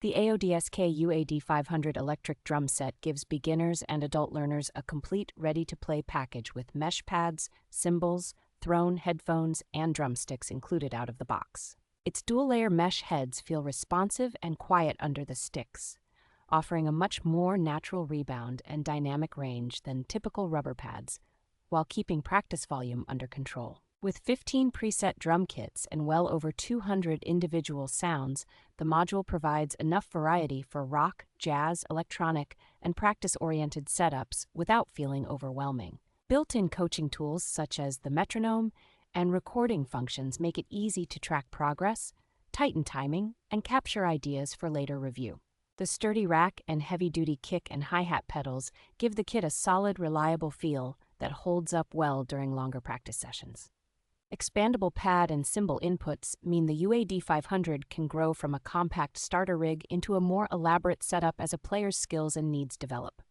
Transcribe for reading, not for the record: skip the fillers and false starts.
The AODSK UAED-500 electric drum set gives beginners and adult learners a complete, ready-to-play package with mesh pads, cymbals, throne, headphones, and drumsticks included out of the box. Its dual-layer mesh heads feel responsive and quiet under the sticks, offering a much more natural rebound and dynamic range than typical rubber pads, while keeping practice volume under control. With 15 preset drum kits and well over 200 individual sounds, the module provides enough variety for rock, jazz, electronic, and practice-oriented setups without feeling overwhelming. Built-in coaching tools such as the metronome and recording functions make it easy to track progress, tighten timing, and capture ideas for later review. The sturdy rack and heavy-duty kick and hi-hat pedals give the kit a solid, reliable feel that holds up well during longer practice sessions. Expandable pad and cymbal inputs mean the UAED-500 can grow from a compact starter rig into a more elaborate setup as a player's skills and needs develop.